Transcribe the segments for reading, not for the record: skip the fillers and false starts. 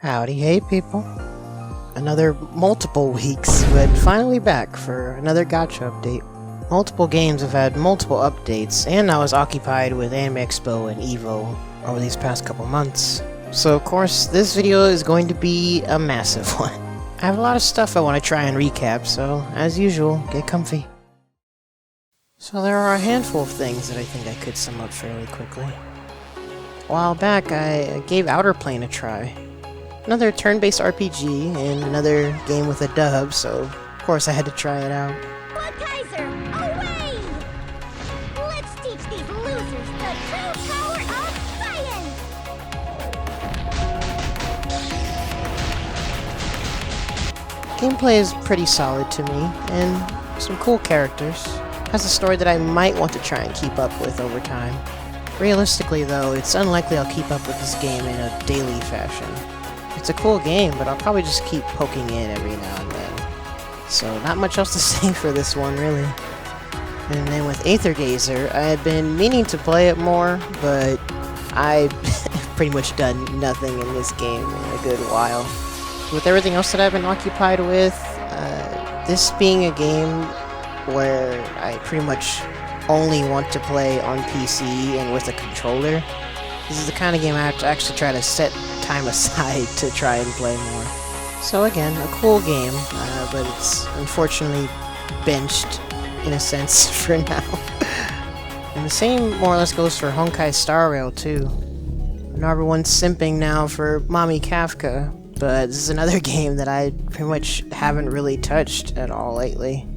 Howdy, hey people. Another multiple weeks, but finally back for another Gacha update. Multiple games have had multiple updates, and I was occupied with Anime Expo and EVO over these past couple months. So of course, this video is going to be a massive one. I have a lot of stuff I want to try and recap, so as usual, get comfy. So there are a handful of things that I think I could sum up fairly quickly. A while back, I gave Outerplane a try. Another turn-based RPG, and another game with a dub, so of course I had to try it out. Blood Kaiser, away! Let's teach these losers the true power of science! Gameplay is pretty solid to me, and some cool characters. Has a story that I might want to try and keep up with over time. Realistically though, it's unlikely I'll keep up with this game in a daily fashion. It's a cool game, but I'll probably just keep poking in every now and then. So not much else to say for this one, really. And then with Aether I had been meaning to play it more, but I've pretty much done nothing in this game in a good while. With everything else that I've been occupied with, this being a game where I pretty much only want to play on PC and with a controller, this is the kind of game I have to actually try to set time aside to try and play more. So again, a cool game, but it's unfortunately benched, in a sense, for now. And the same more or less goes for Honkai Star Rail too. I know everyone's simping now for Mommy Kafka, but this is another game that I pretty much haven't really touched at all lately.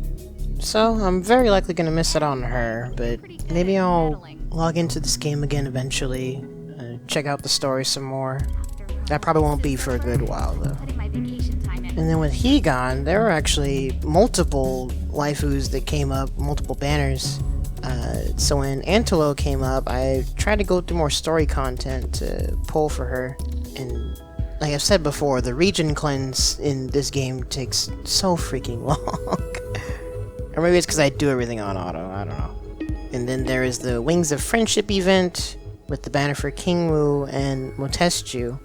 So I'm very likely going to miss it on her, but maybe I'll log into this game again eventually, check out the story some more. That probably won't be for a good while though. And then with Higan, there were actually multiple waifus that came up, multiple banners. So when Antelo came up, I tried to go through more story content to pull for her. And like I've said before, the region cleanse in this game takes so freaking long. Or maybe it's because I do everything on auto, I don't know. And then there is the Wings of Friendship event with the banner for Kingwu and Motestu.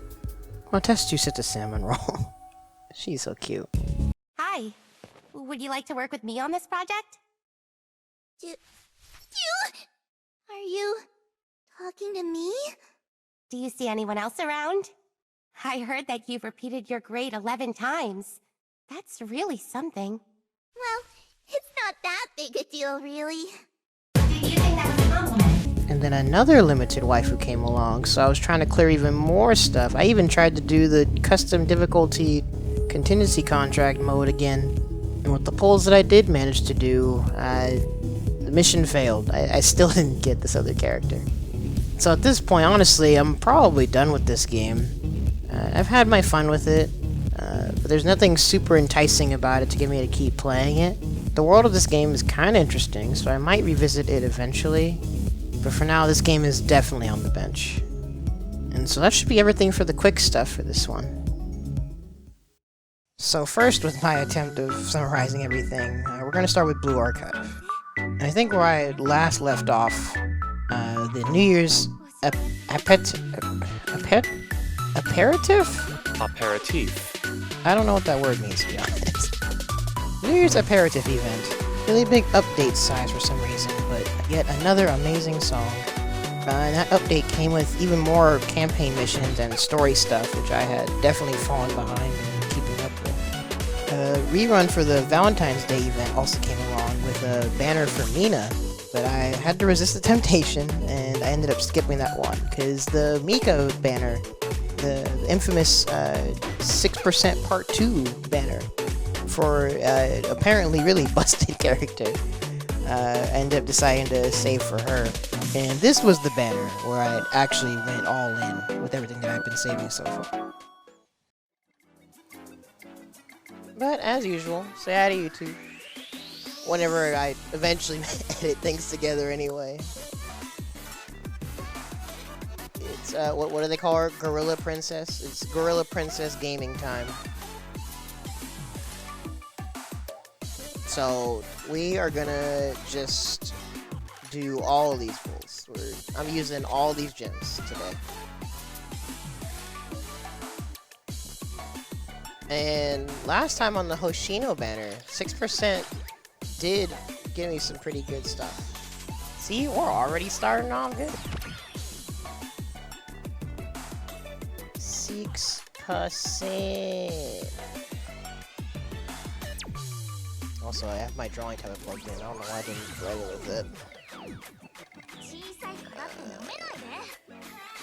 Motestu sits a salmon roll. She's so cute. Hi. Would you like to work with me on this project? Are you talking to me? Do you see anyone else around? I heard that you've repeated your grade 11 times. That's really something. Well, it's not that big a deal, really. Do you think that's a compliment? And then another limited waifu came along, so I was trying to clear even more stuff. I even tried to do the custom difficulty contingency contract mode again. And with the pulls that I did manage to do, the mission failed. I still didn't get this other character. So at this point, honestly, I'm probably done with this game. I've had my fun with it, but there's nothing super enticing about it to get me to keep playing it. The world of this game is kind of interesting, so I might revisit it eventually. But for now, this game is definitely on the bench. And so that should be everything for the quick stuff for this one. So first, with my attempt of summarizing everything, we're going to start with Blue Archive. And I think where I last left off, the New Year's aperitif? Aperitif. I don't know what that word means, to be honest. New Year's aperitif event. Really big update size for some reason, but yet another amazing song. And that update came with even more campaign missions and story stuff, which I had definitely fallen behind in keeping up with. A rerun for the Valentine's Day event also came along with a banner for Mina, but I had to resist the temptation, and I ended up skipping that one, because the Mika banner, the infamous 6% Part 2 banner, for apparently really busted character, I ended up deciding to save for her. And this was the banner where I actually went all in with everything that I've been saving so far. But as usual, say hi to YouTube. Whenever I eventually edit things together anyway. It's, what do they call her? Gorilla Princess? It's Gorilla Princess gaming time. So, we are gonna just do all of these pulls. I'm using all these gems today. And last time on the Hoshino banner, 6% did give me some pretty good stuff. See, we're already starting off good. 6%. Also, I have my drawing tablet plugged in. I don't know why I didn't write it with it.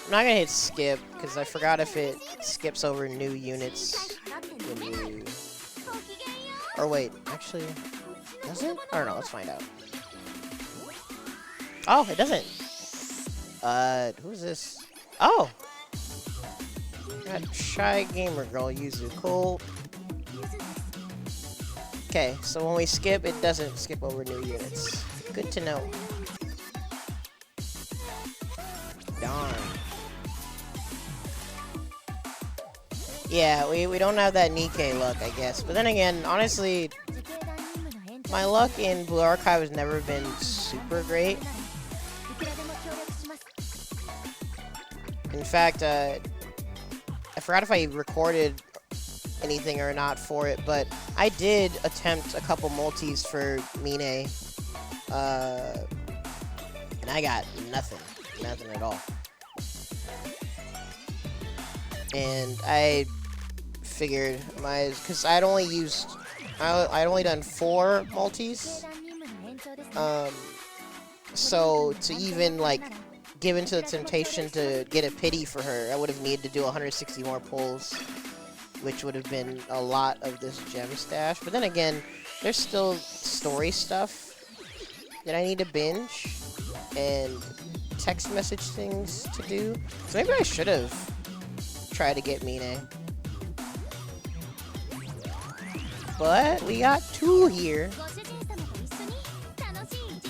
I'm not gonna hit skip, because I forgot if it skips over new units when you... Or wait, actually, does it? I don't know, let's find out. Oh, it doesn't. Who's this? Oh! Got Shy Gamer Girl Yuzu. Cool. Okay, so when we skip, it doesn't skip over new units. Good to know. Darn. Yeah, we don't have that Nikke luck, I guess. But then again, honestly, my luck in Blue Archive has never been super great. In fact, I forgot if I recorded anything or not for it, but I did attempt a couple multis for Mine. And I got nothing. Nothing at all. And I figured because I'd only done 4 multis. So to even like give into the temptation to get a pity for her, I would have needed to do 160 more pulls, which would have been a lot of this gem stash. But then again, there's still story stuff that I need to binge and text message things to do. So maybe I should have tried to get Mine. But we got 2 here.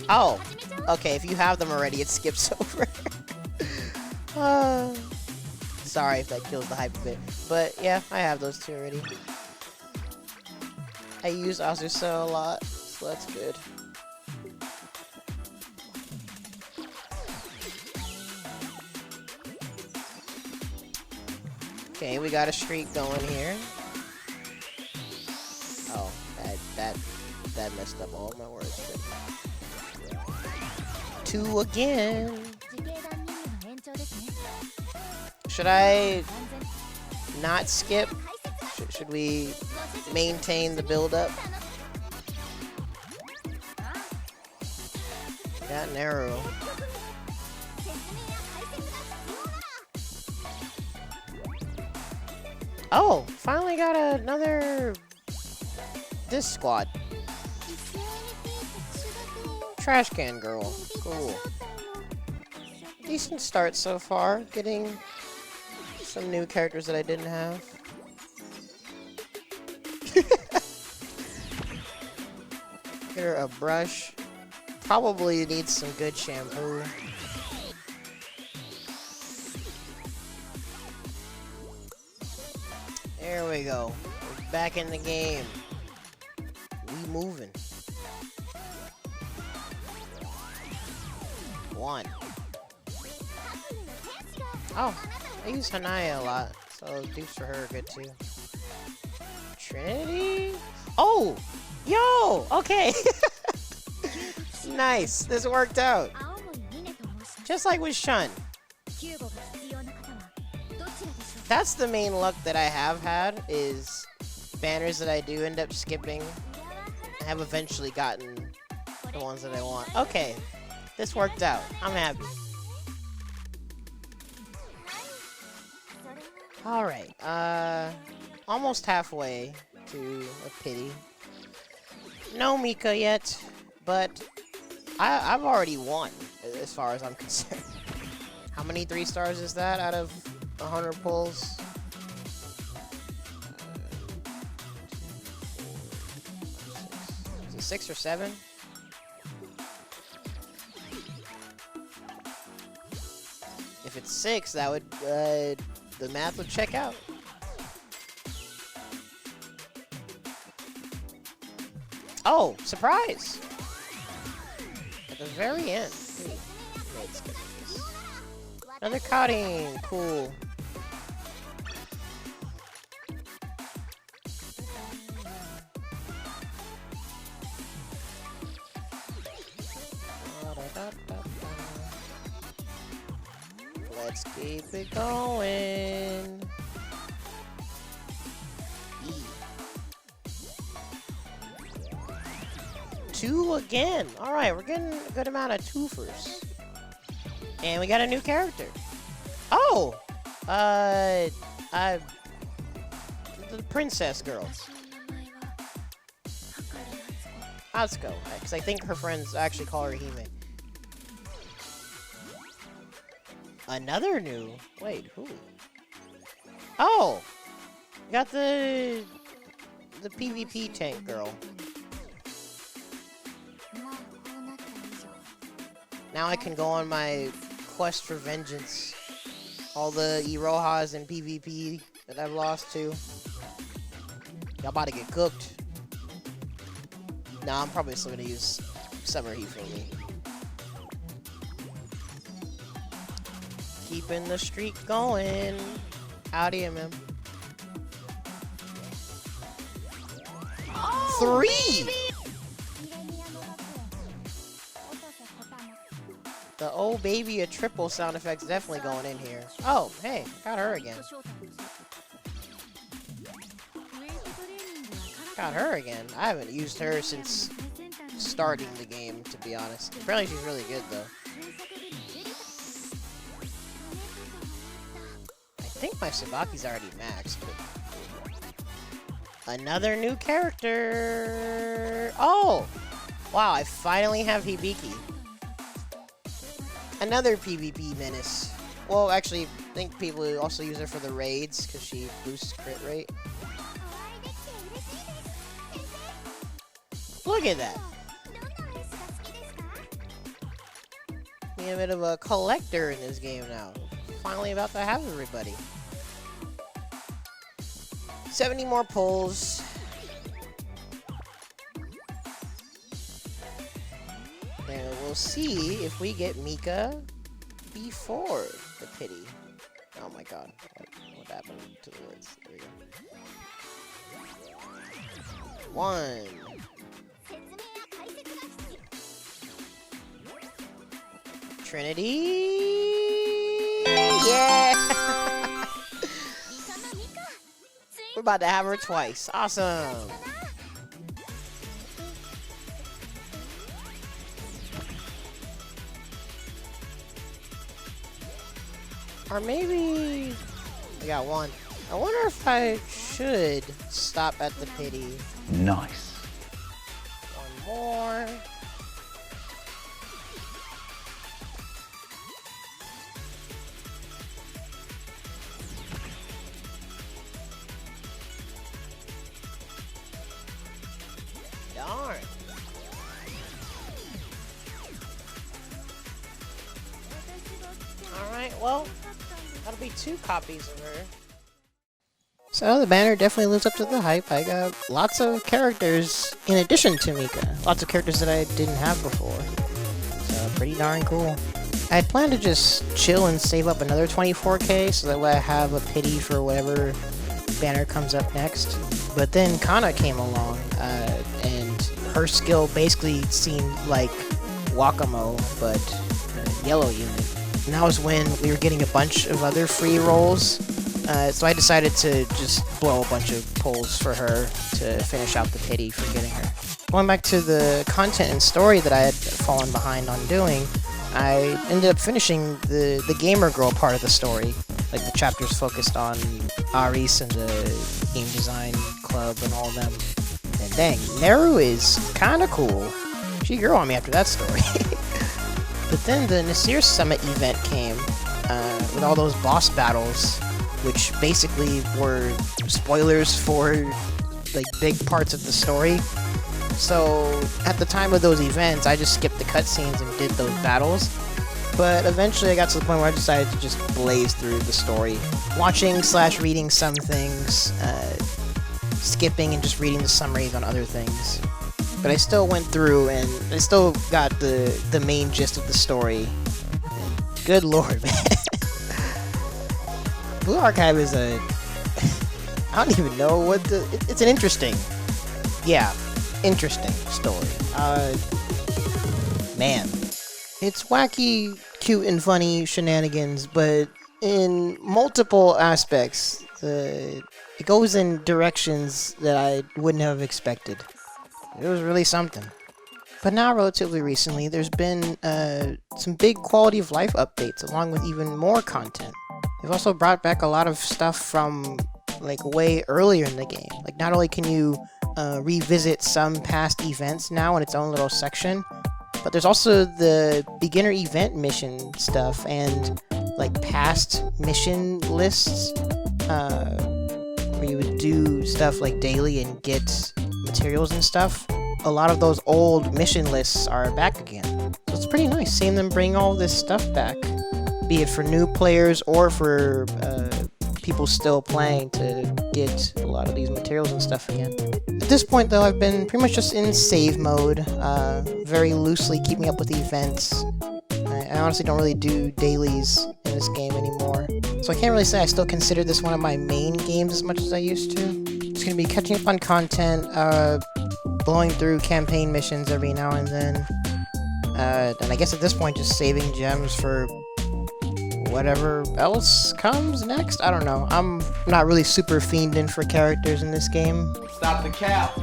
Oh, okay, if you have them already, it skips over. Sorry if that kills the hype a bit. But yeah, I have those 2 already. I use Azusa a lot, so that's good. Okay, we got a streak going here. Oh, that messed up all my words. 2 again. Should I not skip? Should we maintain the build-up? Got an arrow. Oh, finally got another this squad. Trash can girl. Cool. Decent start so far. Getting some new characters that I didn't have. Get her a brush. Probably needs some good shampoo. There we go. We're back in the game. We moving. 1. Oh, I use Hanaya a lot, so dupes for her are good too. Trinity? Oh! Yo! Okay! Nice! This worked out! Just like with Shun. That's the main luck that I have had, is banners that I do end up skipping. I have eventually gotten the ones that I want. Okay, this worked out. I'm happy. Alright, almost halfway to a pity. No Mika yet, but I've already won, as far as I'm concerned. How many 3 stars is that out of 100 pulls? Is it 6 or 7? If it's 6, that would, the math would check out. Oh, surprise! At the very end. Let's get this. Another cutting, cool. Let's keep it going. E. 2 again. Alright, we're getting a good amount of twofers. And we got a new character. Oh! The princess girl. Atsuko, because I think her friends actually call her Hime. Another new... Wait, who? Oh! We got the PvP tank girl. Now I can go on my quest for vengeance. All the Irohas and PvP that I've lost to. Y'all about to get cooked. Nah, I'm probably still gonna use Summer Heat for me. Keeping the streak going. Howdy, man. Oh, 3! Baby! The oh baby a triple sound effect's definitely going in here. Oh, hey, got her again. Got her again. I haven't used her since starting the game, to be honest. Apparently she's really good, though. I think my Sabaki's already maxed, but... Another new character! Oh! Wow, I finally have Hibiki. Another PvP menace. Well, actually, I think people also use her for the raids, because she boosts crit rate. Look at that! Being a bit of a collector in this game now. Finally about to have everybody. 70 more pulls. And we'll see if we get Mika before the pity. Oh my god. What happened to the words? There we go. 1. Trinity! Yeah! We're about to have her twice. Awesome! Or maybe... I got 1. I wonder if I should stop at the pity. Nice. 1 more. Darn. Alright, well, that'll be 2 copies of her. So the banner definitely lives up to the hype. I got lots of characters in addition to Mika. Lots of characters that I didn't have before. So pretty darn cool. I had planned to just chill and save up another 24k so that way I have a pity for whatever banner comes up next. But then Kana came along, and her skill basically seemed like Wakamo, but yellow unit. And that was when we were getting a bunch of other free rolls, so I decided to just blow a bunch of pulls for her to finish out the pity for getting her. Going back to the content and story that I had fallen behind on doing, I ended up finishing the gamer girl part of the story. Like the chapters focused on Aris and the game design club and all of them. And dang, Neru is kinda cool. She grew on me after that story. But then the Nasir Summit event came, with all those boss battles, which basically were spoilers for like big parts of the story. So at the time of those events, I just skipped the cutscenes and did those battles. But eventually I got to the point where I decided to just blaze through the story. Watching/reading some things, skipping and just reading the summaries on other things. But I still went through and I still got the main gist of the story. And good lord, man. Blue Archive is a... I don't even know what the... It's an interesting... Yeah, interesting story. Man. It's wacky, cute and funny shenanigans, but in multiple aspects, it goes in directions that I wouldn't have expected. It was really something. But now, relatively recently, there's been some big quality of life updates, along with even more content. They've also brought back a lot of stuff from, like, way earlier in the game. Like, not only can you revisit some past events now in its own little section, but there's also the beginner event mission stuff and, like, past mission lists, where you would do stuff like daily and get materials and stuff. A lot of those old mission lists are back again. So it's pretty nice seeing them bring all this stuff back, be it for new players or for people still playing to get a lot of these materials and stuff again. At this point, though, I've been pretty much just in save mode, very loosely keeping up with the events. I honestly don't really do dailies in this game anymore, so I can't really say I still consider this one of my main games as much as I used to. Just gonna be catching up on content, blowing through campaign missions every now and then, and I guess at this point just saving gems for whatever else comes next? I don't know. I'm not really super fiending for characters in this game. Stop the cap! Stop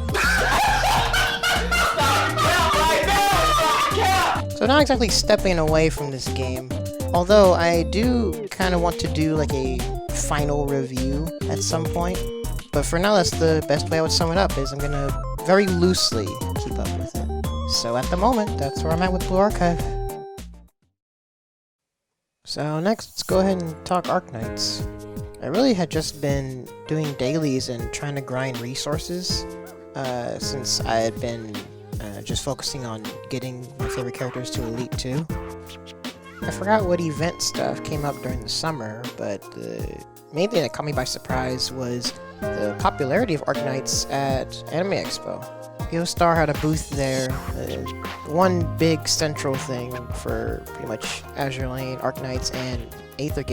the cap right now! Stop the cap! So not exactly stepping away from this game, although I do kind of want to do like a final review at some point. But for now, that's the best way I would sum it up, is I'm gonna very loosely keep up with it. So at the moment, that's where I'm at with Blue Archive. So next, let's go ahead and talk Arknights. I really had just been doing dailies and trying to grind resources, since I had been just focusing on getting my favorite characters to Elite 2. I forgot what event stuff came up during the summer, but the main thing that caught me by surprise was the popularity of Arknights at Anime Expo. Star had a booth there, one big central thing for pretty much Azure Lane, Arknights, and Aether.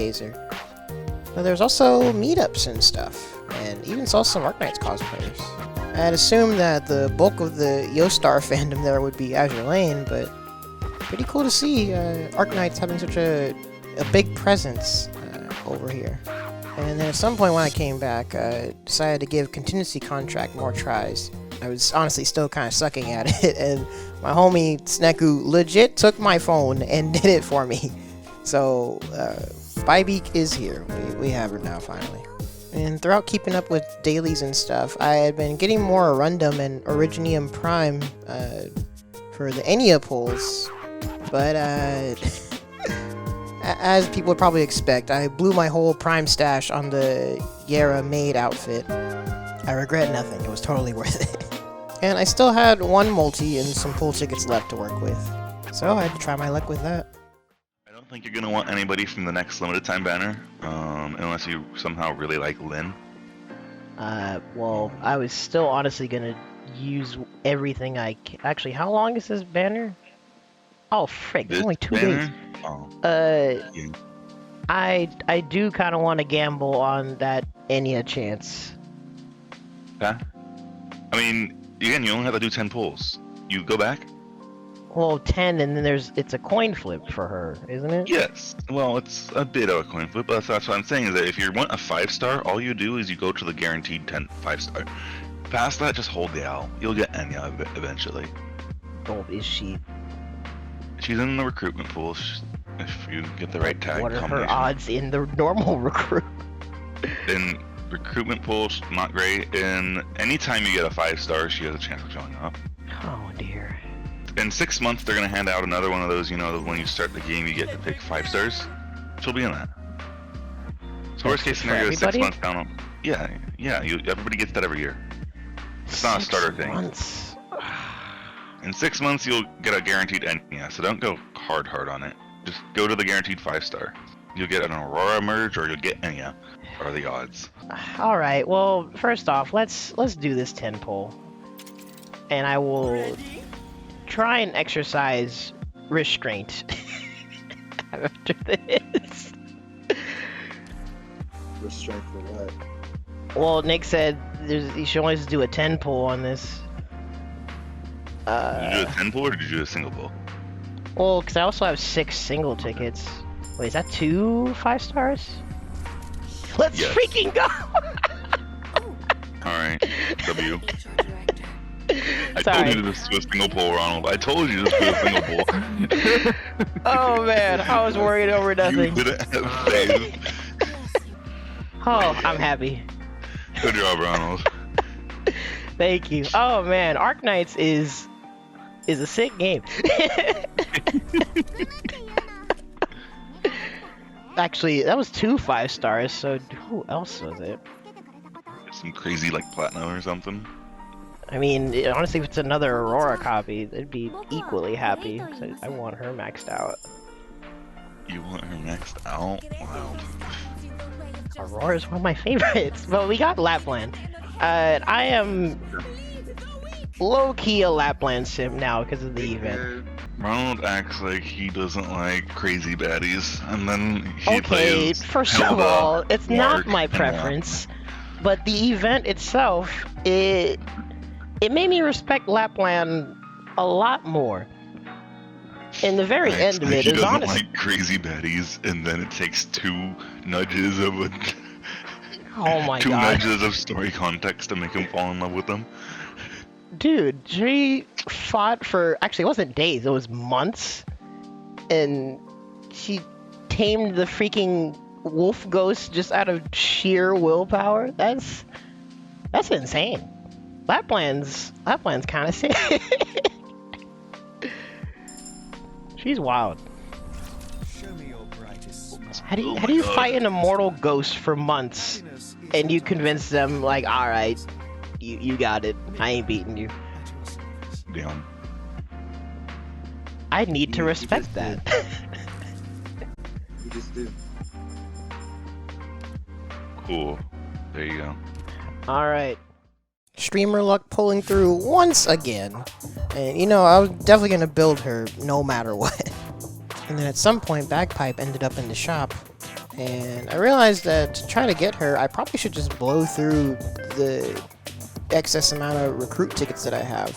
But there's also meetups and stuff, and even saw some Arknights cosplayers. I had assumed that the bulk of the Star fandom there would be Azure Lane, but pretty cool to see Arknights having such a big presence over here. And then at some point when I came back, I decided to give Contingency Contract more tries. I was honestly still kind of sucking at it, and my homie Sneku legit took my phone and did it for me. So, Bybeak is here. We have her now, finally. And throughout keeping up with dailies and stuff, I had been getting more Arundum and Originium Prime for the Enya pulls, but as people would probably expect, I blew my whole Prime stash on the Yera maid outfit. I regret nothing, it was totally worth it. And I still had one multi and some pull tickets left to work with, so I had to try my luck with that. I don't think you're going to want anybody from the next limited time banner, unless you somehow really like Lyn. Well, I was still honestly gonna use everything I can. Actually, how long is this banner? Oh, frick, there's only 2 days. Oh. Yeah. I do kind of want to gamble on that Enya chance. Okay. I mean, again, you only have to do 10 pulls. You go back? Well, 10, and then it's a coin flip for her, isn't it? Yes. Well, it's a bit of a coin flip, but that's what I'm saying, is that if you want a 5-star, all you do is you go to the guaranteed 5-star. Past that, just hold the L. You'll get Enya eventually. Oh, is she? She's in the recruitment pool, if you get the right tag What are combination. her odds in the normal recruit? In recruitment pools, not great. And anytime you get a 5-star, she has a chance of showing up. Oh dear. In 6 months, they're going to hand out another one of those, you know, when you start the game, you get to pick 5 stars. She'll be in that. So worst case scenario is 6 months down. Yeah, everybody gets that every year. It's not a starter thing. Months. In 6 months, you'll get a guaranteed Enya, so don't go hard on it. Just go to the guaranteed 5-star. You'll get an Aurora merge, or you'll get Enya. What are the odds? All right. Well, first off, let's do this 10 pull, and I will try and exercise restraint after this. Restraint for what? Well, Nick said you should always do a 10 pull on this. Did you do a 10 pull or did you do a single pull? Well, because I also have 6 single tickets. Wait, is that 2 5 stars? Let's Yes. freaking go! Alright, W. I Sorry. told you to just do a single pull, Ronald. I told you to just do a single pull. Oh man, I was worried over You nothing. didn't have faith. Oh, I'm happy. Good job, Ronald. Thank you. Oh man, Arknights is a sick game. Actually, that was 2 5 stars, so who else was it? Some crazy like platinum or something. I mean, honestly, if it's another Aurora copy, they'd be equally happy. So I want her maxed out. You want her maxed out? Wow. Aurora's one of my favorites. Well, we got Lappland. I am low-key a Lappland sim now because of the event. Ronald acts like he doesn't like crazy baddies, and then he Okay, plays first of Hilda, all, it's not Mark, my and preference, but the event itself, it made me respect Lappland a lot more. In the very Acts end of like it he is doesn't honest. like crazy baddies, and then it takes 2 nudges of a Oh my 2 god. nudges of story context to make him fall in love with them. Dude, she fought for, actually it wasn't days, it was months, and she tamed the freaking wolf ghost just out of sheer willpower. That's insane. Lappland's kind of sick. She's wild. How do Oh my you God. fight an immortal ghost for months and you convince them like, all right, you got it, I ain't beating you? Damn. I need to You respect just that. You just do. Cool. There you go. All right. Streamer luck pulling through once again. And you know, I was definitely gonna build her no matter what. And then at some point, Bagpipe ended up in the shop. And I realized that to try to get her, I probably should just blow through the excess amount of recruit tickets that I have.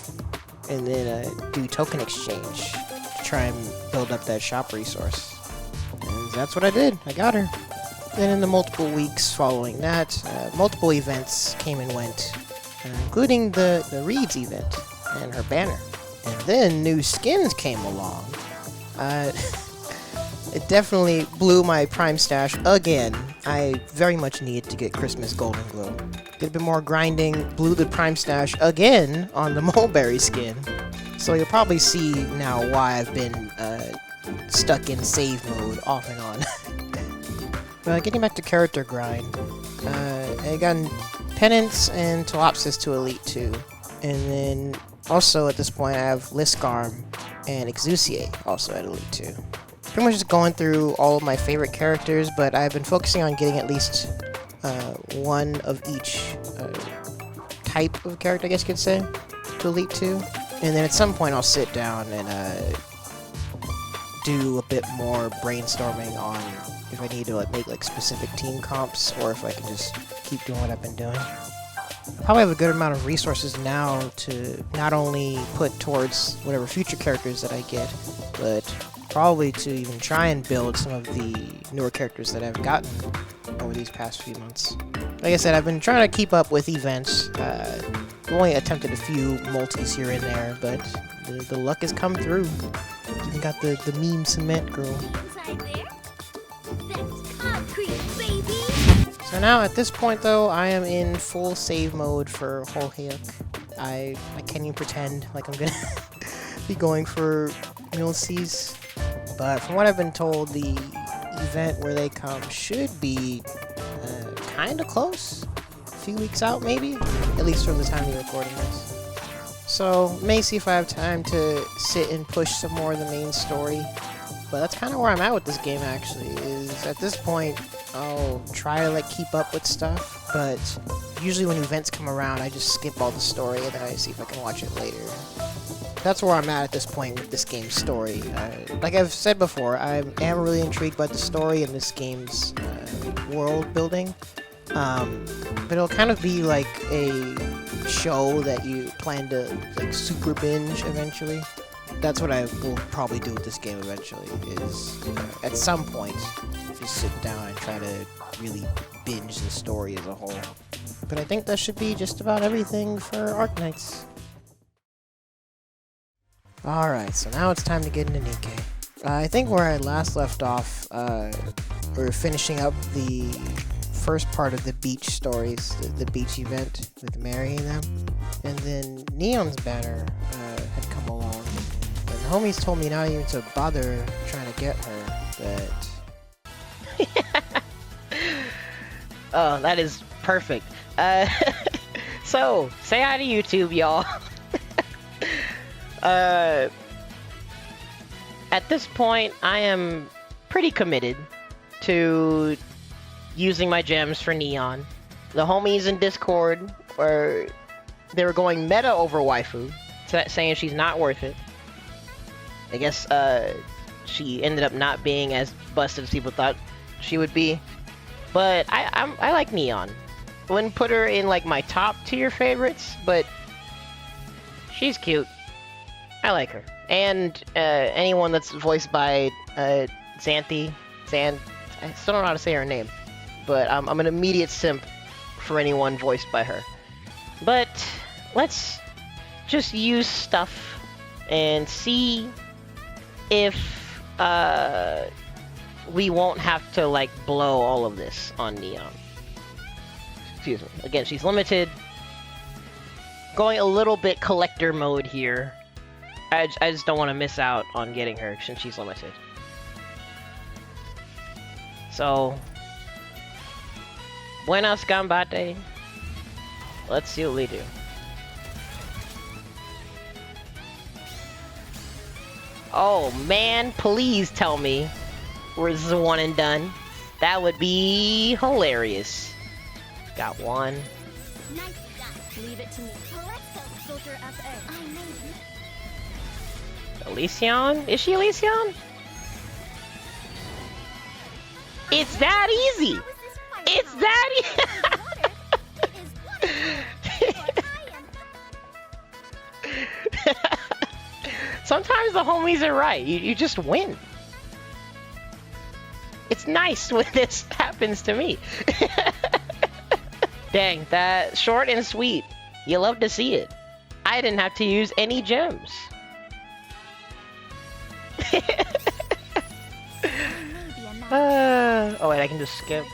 And then do token exchange to try and build up that shop resource. And that's what I did. I got her. Then in the multiple weeks following that, multiple events came and went, including the Reeds event and her banner. And then new skins came along. It definitely blew my prime stash again. I very much needed to get Christmas Golden Glow. Did a bit more grinding, blew the prime stash again on the Mulberry skin. So you'll probably see now why I've been stuck in save mode off and on. Getting back to character grind, I got Penance and Telopsis to Elite 2. And then also at this point I have Liskarm and Exuciate also at Elite 2. Pretty much just going through all of my favorite characters, but I've been focusing on getting at least one of each type of character, I guess you could say, to Elite 2. And then at some point I'll sit down and do a bit more brainstorming on if I need to make like specific team comps, or if I can just keep doing what I've been doing. I probably have a good amount of resources now to not only put towards whatever future characters that I get, but probably to even try and build some of the newer characters that I've gotten over these past few months. Like I said, I've been trying to keep up with events. I've only attempted a few multis here and there, but the luck has come through. Even got the meme cement girl. So now at this point though, I am in full save mode for Holheok. I can't even pretend like I'm gonna be going for Milceys. But from what I've been told, the event where they come should be kinda close. A few weeks out maybe? At least from the time you're recording this. So, may see if I have time to sit and push some more of the main story. But that's kind of where I'm at with this game actually, is at this point, I'll try to like keep up with stuff, but usually when events come around, I just skip all the story and then I see if I can watch it later. That's where I'm at this point with this game's story. Like I've said before, I am really intrigued by the story and this game's world building. But it'll kind of be like a show that you plan to like super binge eventually. that's what I will probably do with this game eventually, is at some point just sit down and try to really binge the story as a whole. But I think that should be just about everything for Arknights. Alright, so now it's time to get into Nikke. I think where I last left off, we're finishing up the first part of the beach stories, the beach event with marrying them. And then Neon's banner had come along. And the homies told me not even to bother trying to get her, but... Oh, that is perfect. So, say hi to YouTube, y'all. At this point, I am pretty committed to using my gems for Neon. The homies in Discord were going meta over waifu, saying she's not worth it. I guess she ended up not being as busted as people thought she would be. But I like Neon. I wouldn't put her in like my top tier favorites, but she's cute. I like her. And anyone that's voiced by Xanthi. I still don't know how to say her name. But I'm an immediate simp for anyone voiced by her. But let's just use stuff and see if we won't have to like blow all of this on Neon. Excuse me. Again, she's limited. Going a little bit collector mode here. I just don't want to miss out on getting her since she's limited. So, buenas gambate. Let's see what we do. Oh man, please tell me this is a one and done. That would be hilarious. Got one. Nice done. Leave it to me. Let's go filter up I Elysion? Is she Elysion? It's that easy! It's that Sometimes the homies are right. You just win. It's nice when this happens to me. Dang, that short and sweet. You love to see it. I didn't have to use any gems. Oh wait, I can just skip.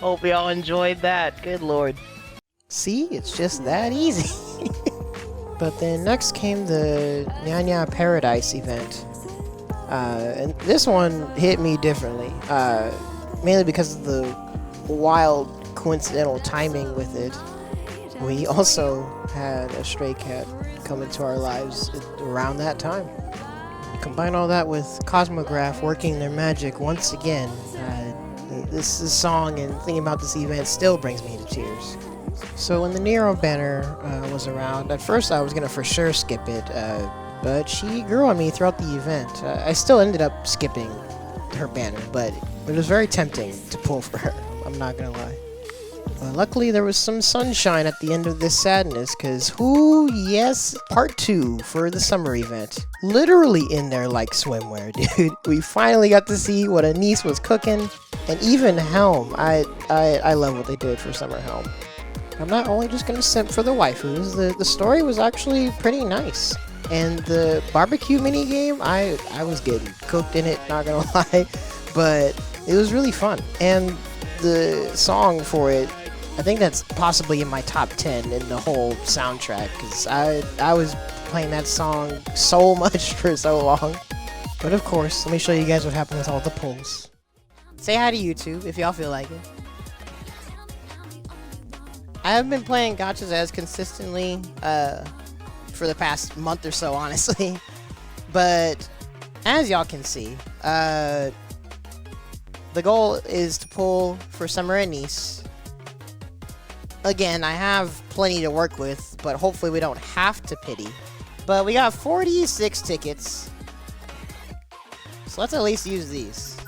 Hope y'all enjoyed that. Good lord. See, it's just that easy. But then next came the Enya Paradise event. And this one hit me differently. Mainly because of the wild coincidental timing with it. We also had a stray cat come into our lives around that time. Combine all that with Cosmograph working their magic once again. This song and thinking about this event still brings me to tears. So when the Nero banner was around, at first I was going to for sure skip it, but she grew on me throughout the event. I still ended up skipping her banner, but it was very tempting to pull for her, I'm not going to lie. But luckily there was some sunshine at the end of this sadness, because yes, part 2 for the summer event. Literally in there like swimwear, dude. We finally got to see what Anise was cooking, and even Helm. I love what they did for Summer Helm. I'm not only just gonna simp for the waifus, the story was actually pretty nice. And the barbecue minigame, I was getting cooked in it, not gonna lie, but it was really fun. And the song for it, I think that's possibly in my top 10 in the whole soundtrack, because I was playing that song so much for so long. But of course, let me show you guys what happened with all the pulls. Say hi to YouTube if y'all feel like it. I haven't been playing gachas as consistently for the past month or so, honestly. But as y'all can see, the goal is to pull for Summer and Nice. Again, I have plenty to work with, but hopefully we don't have to pity. But we got 46 tickets. So let's at least use these.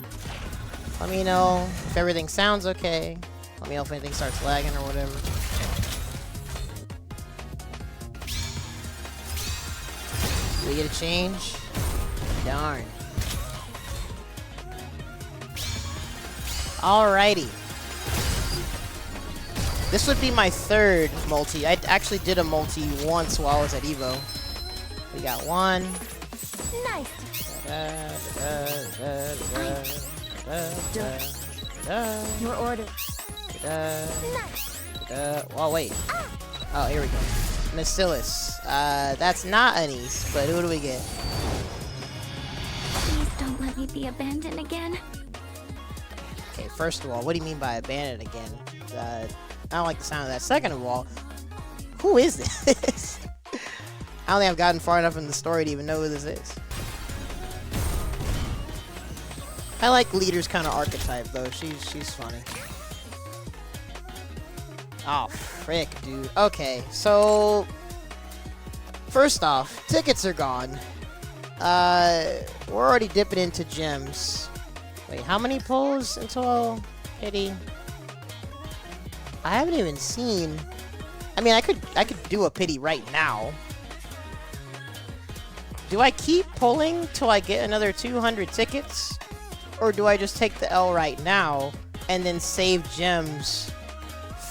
Let me know if everything sounds okay. Let me know if anything starts lagging or whatever. Do we get a change? Darn. Alrighty. This would be my third multi. I actually did a multi once while I was at Evo. We got one. Nice. Your order. Nice. Oh, wait. Oh, here we go. Bacillus. That's not Anise, but who do we get? Please don't let me be abandoned again. Okay, first of all, what do you mean by abandoned again? I don't like the sound of that. Second of all, who is this? I don't think I've gotten far enough in the story to even know who this is. I like Leader's kind of archetype, though. She's funny. Oh, frick, dude. Okay, so... First off, tickets are gone. We're already dipping into gems. Wait, how many pulls until pity? I haven't even seen... I mean, I could do a pity right now. Do I keep pulling till I get another 200 tickets? Or do I just take the L right now and then save gems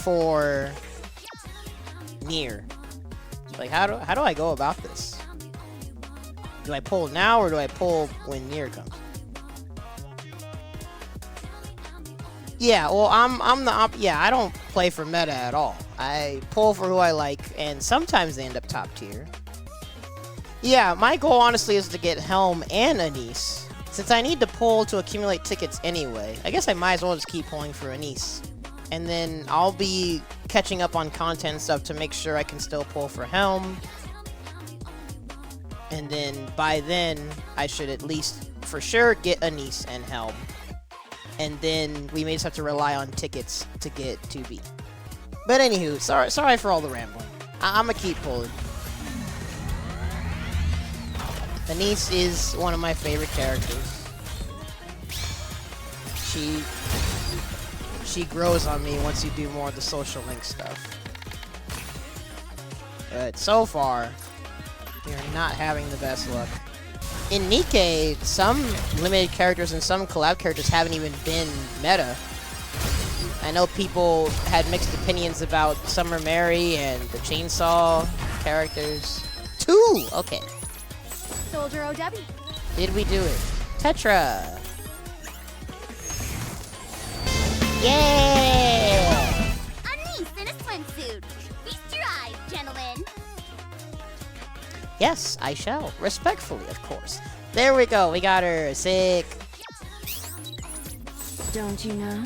for Nier? Like, how do I go about this? Do I pull now or do I pull when Nier comes? Yeah, well, I'm the yeah, I don't play for meta at all. I pull for who I like, and sometimes they end up top tier. Yeah, my goal honestly is to get Helm and Anise. Since I need to pull to accumulate tickets anyway, I guess I might as well just keep pulling for Anise. And then I'll be catching up on content and stuff to make sure I can still pull for Helm. And then by then, I should at least for sure get Anise and Helm. And then we may just have to rely on tickets to get 2B. But anywho, sorry for all the rambling. I'm gonna keep pulling. Anise is one of my favorite characters. She grows on me once you do more of the social link stuff. But so far, we are not having the best luck. In Nikke, some limited characters and some collab characters haven't even been meta. I know people had mixed opinions about Summer Mary and the Chainsaw characters. 2! Okay. Soldier OW. Did we do it? Tetra! Yeah! Anise in a swimsuit. Feast your eyes, gentlemen. Yes, I shall. Respectfully, of course. There we go. We got her. Sick. Don't you know?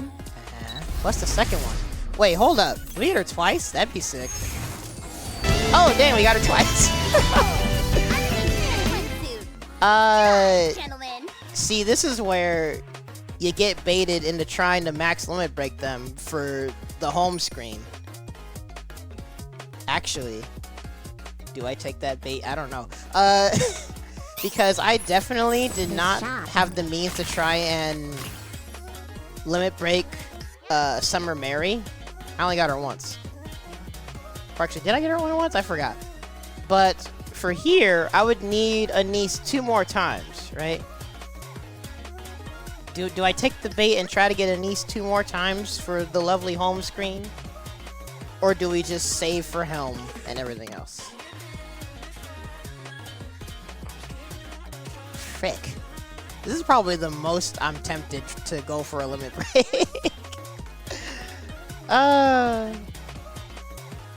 What's the second one? Wait, hold up. Did we get her twice? That'd be sick. Oh, dang, we got her twice. Gentlemen. See, this is where you get baited into trying to max limit break them for the home screen. Actually, do I take that bait? I don't know. Because I definitely did not have the means to try and limit break Summer Mary. I only got her once. Or actually, did I get her only once? I forgot. But for here, I would need Anise 2 more times, right? Do I take the bait and try to get Anise 2 more times for the lovely home screen? Or do we just save for Helm and everything else? Frick. This is probably the most I'm tempted to go for a limit break.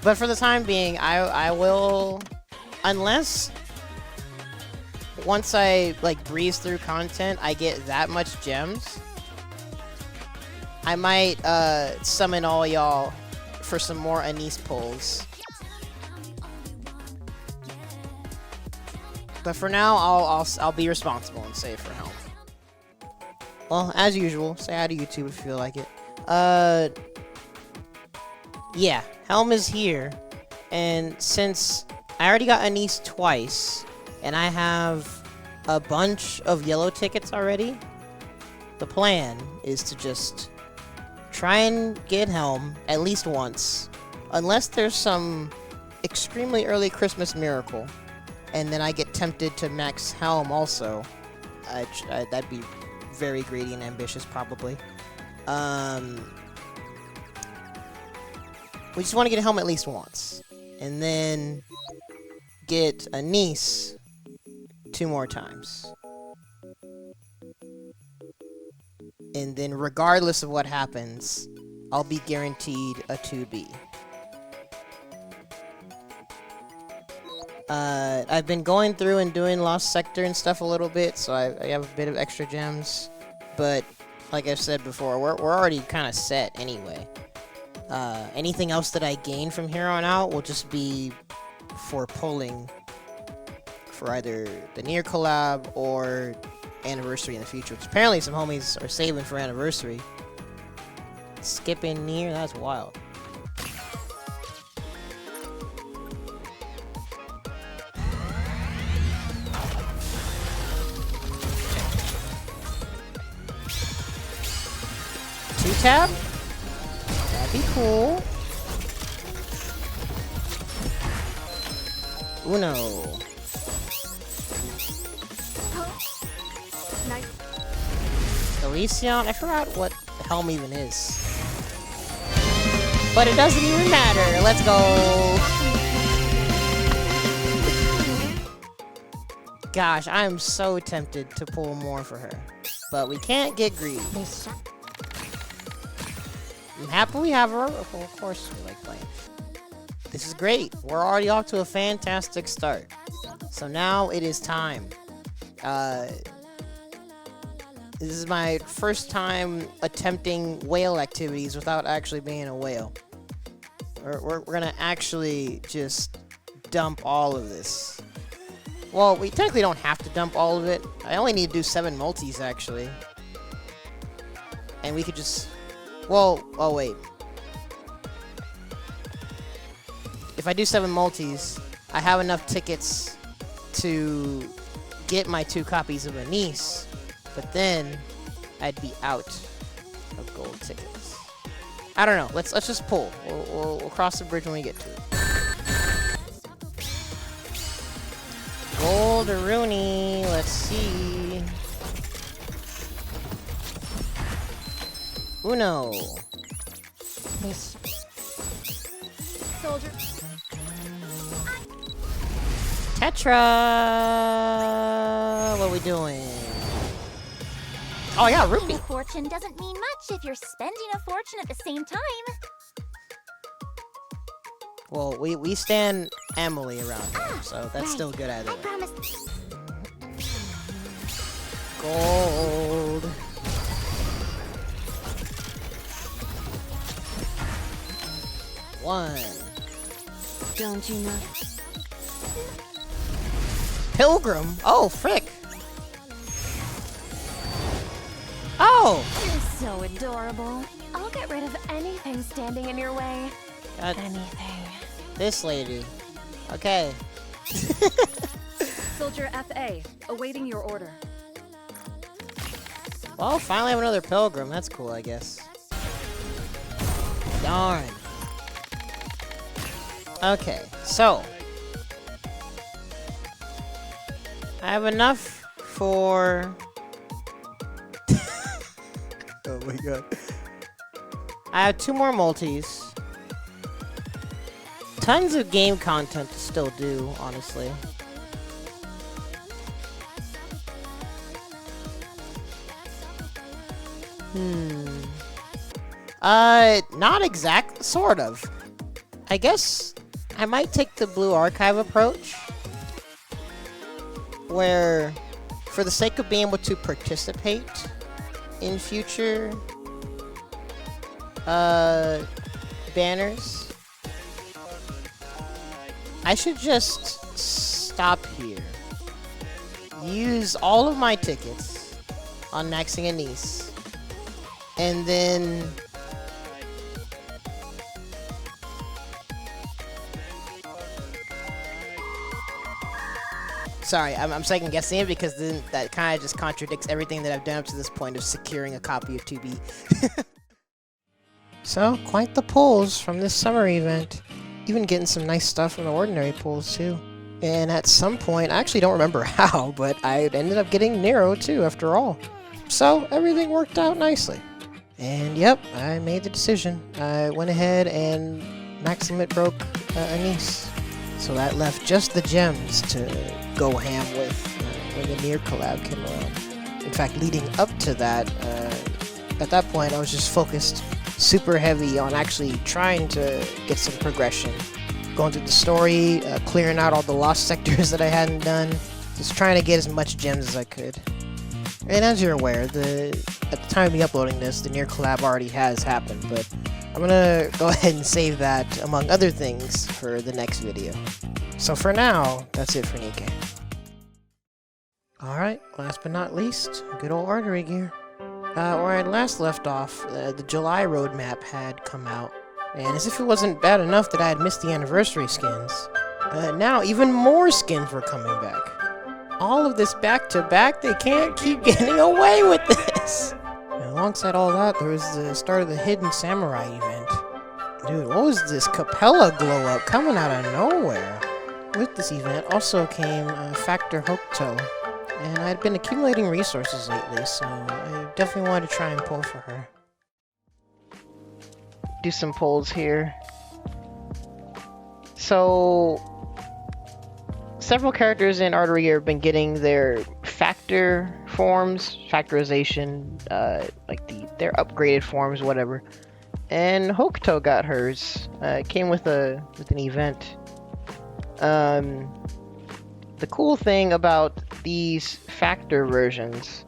But for the time being, I will, unless once I like breeze through content, I get that much gems, I might summon all y'all for some more Anise pulls. But for now, I'll be responsible and save for Helm. Well, as usual, say hi to YouTube if you feel like it. Yeah, Helm is here, and since I already got Anise twice, and I have a bunch of yellow tickets already, the plan is to just try and get Helm at least once, unless there's some extremely early Christmas miracle, and then I get tempted to max Helm also. That'd be very greedy and ambitious, probably. We just want to get a Helm at least once. And then get a niece 2 more times. And then regardless of what happens, I'll be guaranteed a 2B. I've been going through and doing Lost Sector and stuff a little bit, so I have a bit of extra gems. But, like I've said before, we're already kind of set anyway. Anything else that I gain from here on out will just be for pulling for either the Nier collab or Anniversary in the future, which apparently some homies are saving for Anniversary. Skipping Nier, that's wild. Tab? That'd be cool. Uno. Nice. Elysion? I forgot what Helm even is. But it doesn't even matter. Let's go. Gosh, I am so tempted to pull more for her. But we can't get greedy. I'm happy we have her. Well, of course we like playing. This is great. We're already off to a fantastic start. So now it is time. This is my first time attempting whale activities without actually being a whale. We're gonna actually just dump all of this. Well, we technically don't have to dump all of it. I only need to do 7 multis, actually. And we could just... Well, oh wait. If I do 7 multis, I have enough tickets to get my 2 copies of Anise, but then I'd be out of gold tickets. I don't know. Let's just pull. We'll cross the bridge when we get to it. Gold Rooney. Let's see. Uno. Soldier. Tetra. What are we doing? Oh, I got rupee. Fortune doesn't mean much if you're spending a fortune at the same time. Well, we stand Emily around here, so that's still good either I way. promise. Gold. One. Don't you know? Pilgrim? Oh, frick. Oh! You're so adorable. I'll get rid of anything standing in your way. God, Anything. this lady. Okay. Soldier FA, awaiting your order. Well, finally have another pilgrim. That's cool, I guess. Darn. Okay, so. I have enough for... Oh my god. I have 2 more multis. Tons of game content to still do, honestly. Not exact, sort of. I guess I might take the Blue Archive approach, where, for the sake of being able to participate in future banners, I should just stop here. Use all of my tickets on maxing Anise, and then sorry, I'm second guessing it because then that kind of just contradicts everything that I've done up to this point of securing a copy of 2B. So, quite the pulls from this summer event. Even getting some nice stuff from the ordinary pulls too. And at some point, I actually don't remember how, but I ended up getting Nero too after all. So everything worked out nicely. And yep, I made the decision. I went ahead and max limit broke Anise. So that left just the gems to go ham with when the Nier collab came around. In fact, leading up to that, at that point I was just focused super heavy on actually trying to get some progression. Going through the story, clearing out all the lost sectors that I hadn't done, just trying to get as much gems as I could. And as you're aware, at the time of me uploading this, the Nier collab already has happened, but I'm gonna go ahead and save that, among other things, for the next video. So for now, that's it for Nikke. Alright, last but not least, good old Artery gear. Where I last left off, the July roadmap had come out. And as if it wasn't bad enough that I had missed the anniversary skins, now even more skins were coming back. All of this back to back, they can't keep getting away with this! And alongside all that, there was the start of the Hidden Samurai event. Dude, what was this Capella glow up coming out of nowhere? With this event also came Factor Hokuto, and I'd been accumulating resources lately, so I definitely wanted to try and pull for her. Do some polls here. So, several characters in Artery have been getting their factor forms, factorization, their upgraded forms, whatever. And Hokuto got hers. It came with an event. The cool thing about these factor versions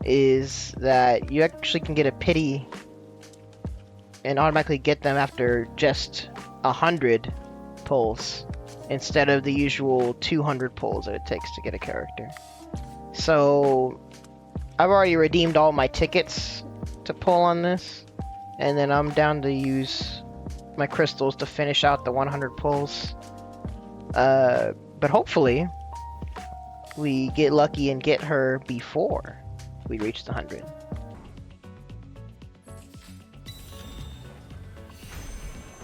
is that you actually can get a pity and automatically get them after just 100 pulls instead of the usual 200 pulls that it takes to get a character. So I've already redeemed all my tickets to pull on this, and then I'm down to use my crystals to finish out the 100 pulls. But hopefully we get lucky and get her before we reach the 100.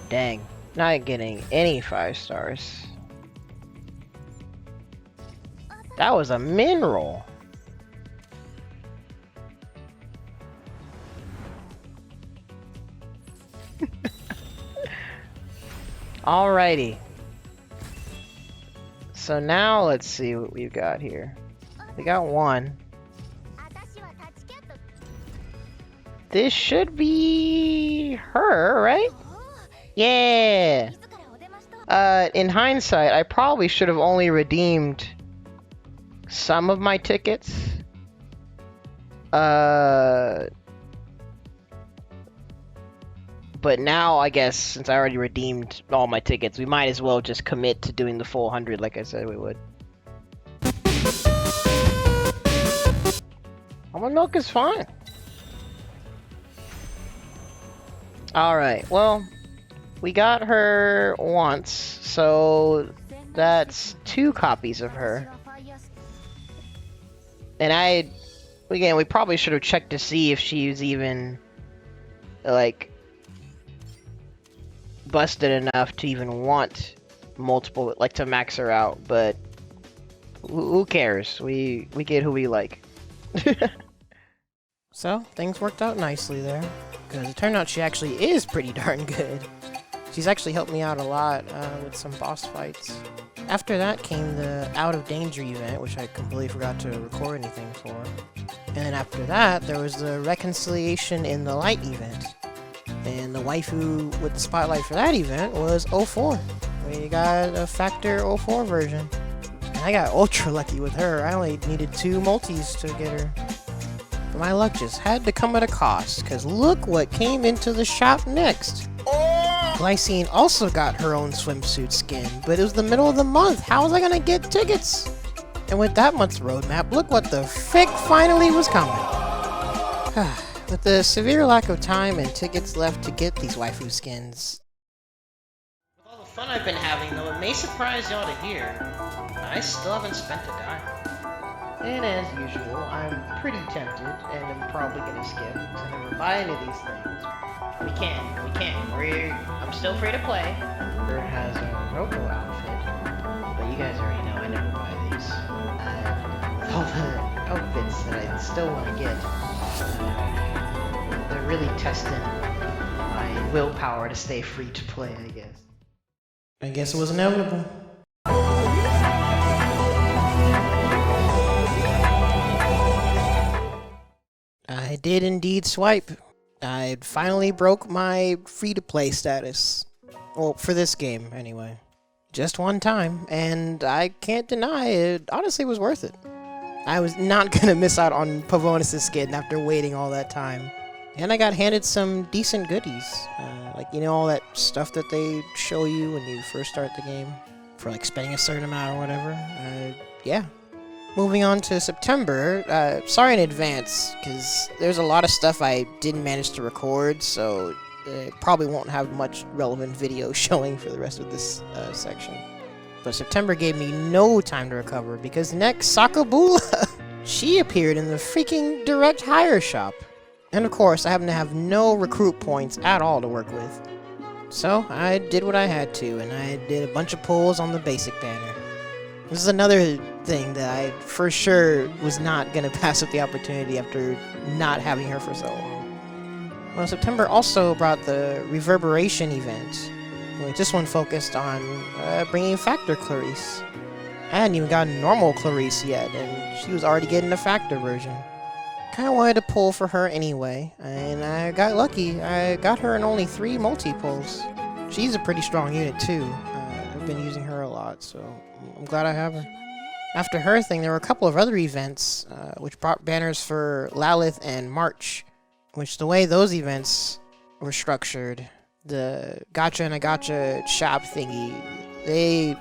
Dang, not getting any 5 stars. That was a min roll. Alrighty. So now let's see what we've got here. We got one. This should be her, right? Yeah! In hindsight, I probably should have only redeemed some of my tickets. But now, I guess, since I already redeemed all my tickets, we might as well just commit to doing the full 100 like I said we would. Almond milk is fine. Alright, well, we got her once, so that's 2 copies of her. And again, we probably should have checked to see if she's even, like, busted enough to even want multiple, like, to max her out, but who cares? We get who we like. So, things worked out nicely there, because it turned out she actually is pretty darn good. She's actually helped me out a lot with some boss fights. After that came the Out of Danger event, which I completely forgot to record anything for. And then after that, there was the Reconciliation in the Light event. And the waifu with the spotlight for that event was 04. We got a Factor 04 version. And I got ultra lucky with her. I only needed 2 multis to get her. But my luck just had to come at a cost, because look what came into the shop next. Glycine also got her own swimsuit skin, but it was the middle of the month. How was I gonna get tickets? And with that month's roadmap, look what the fick finally was coming. With the severe lack of time and tickets left to get these waifu skins. With all the fun I've been having, though, it may surprise y'all to hear, I still haven't spent a dime. And as usual, I'm pretty tempted, and I'm probably gonna skip, because I never buy any of these things. We can. I'm still free to play. Her has a Roko outfit, but you guys already know I never buy these. All the outfits that I still want to get. They're really testing my willpower to stay free to play, I guess. I guess it was inevitable. I did indeed swipe. I finally broke my free-to-play status. Well, for this game, anyway. Just one time, and I can't deny it honestly was worth it. I was not gonna miss out on Pavonis' skin after waiting all that time. And I got handed some decent goodies. Like, you know, all that stuff that they show you when you first start the game? For, like, spending a certain amount or whatever. Yeah. Moving on to September, sorry in advance, because there's a lot of stuff I didn't manage to record, so probably won't have much relevant video showing for the rest of this section. But September gave me no time to recover, because next, Sakabula! She appeared in the freaking direct hire shop. And of course, I happen to have no recruit points at all to work with. So, I did what I had to, and I did a bunch of pulls on the basic banner. This is another thing that I for sure was not going to pass up the opportunity after not having her for so long. Well, September also brought the Reverberation event, which this one focused on bringing Factor Clarice. I hadn't even gotten normal Clarice yet, and she was already getting the Factor version. Kinda wanted to pull for her anyway, and I got lucky. I got her in only 3 multi-pulls. She's a pretty strong unit too. I've been using her a lot, so I'm glad I have her. After her thing, there were a couple of other events, which brought banners for Lalith and March, which the way those events were structured, the Gacha and a Gacha shop thingy,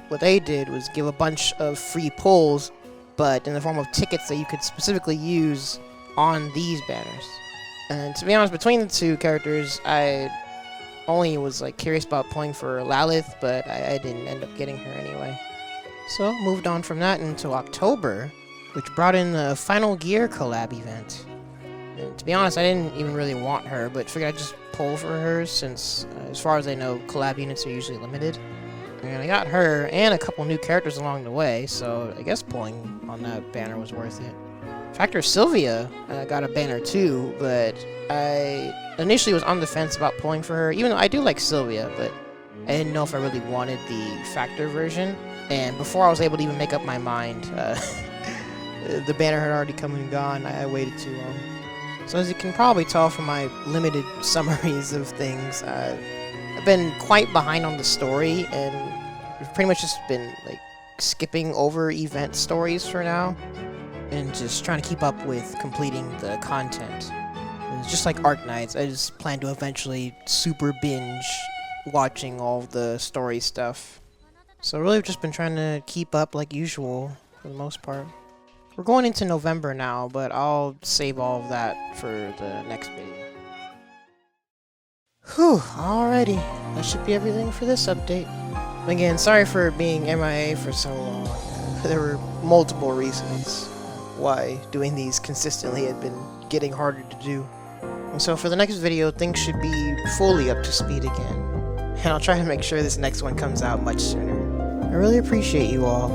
what they did was give a bunch of free pulls, but in the form of tickets that you could specifically use on these banners. And to be honest, between the two characters, I only was like curious about pulling for Lalith, but I didn't end up getting her anyway. So moved on from that into October, which brought in the Final Gear collab event. And to be honest, I didn't even really want her, but figured I'd just pull for her since, as far as I know, collab units are usually limited. And I got her and a couple new characters along the way, so I guess pulling on that banner was worth it. Factor Sylvia got a banner too, but I initially was on the fence about pulling for her, even though I do like Sylvia, but I didn't know if I really wanted the Factor version. And before I was able to even make up my mind, the banner had already come and gone. I waited too long. So as you can probably tell from my limited summaries of things, I've been quite behind on the story, and I've pretty much just been like skipping over event stories for now, and just trying to keep up with completing the content. It's just like Arknights, I just plan to eventually super binge watching all the story stuff. So really I've just been trying to keep up like usual for the most part. We're going into November now, but I'll save all of that for the next video. Whew, alrighty. That should be everything for this update. Again, sorry for being MIA for so long. There were multiple reasons why doing these consistently had been getting harder to do. And so for the next video, things should be fully up to speed again. And I'll try to make sure this next one comes out much sooner. I really appreciate you all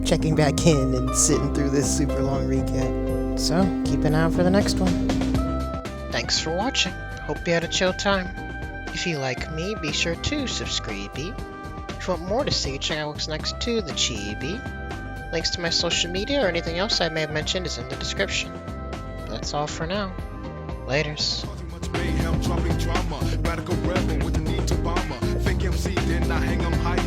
checking back in and sitting through this super long recap. So, keep an eye out for the next one. Thanks for watching. Hope you had a chill time. If you like me, be sure to subscribe. If you want more to see, check out what's next to the Chibi. Links to my social media or anything else I may have mentioned is in the description. That's all for now. Laters. Mayhem, dropping drama, radical rebel with the need to bomber. Fake MC, then I hang 'em high.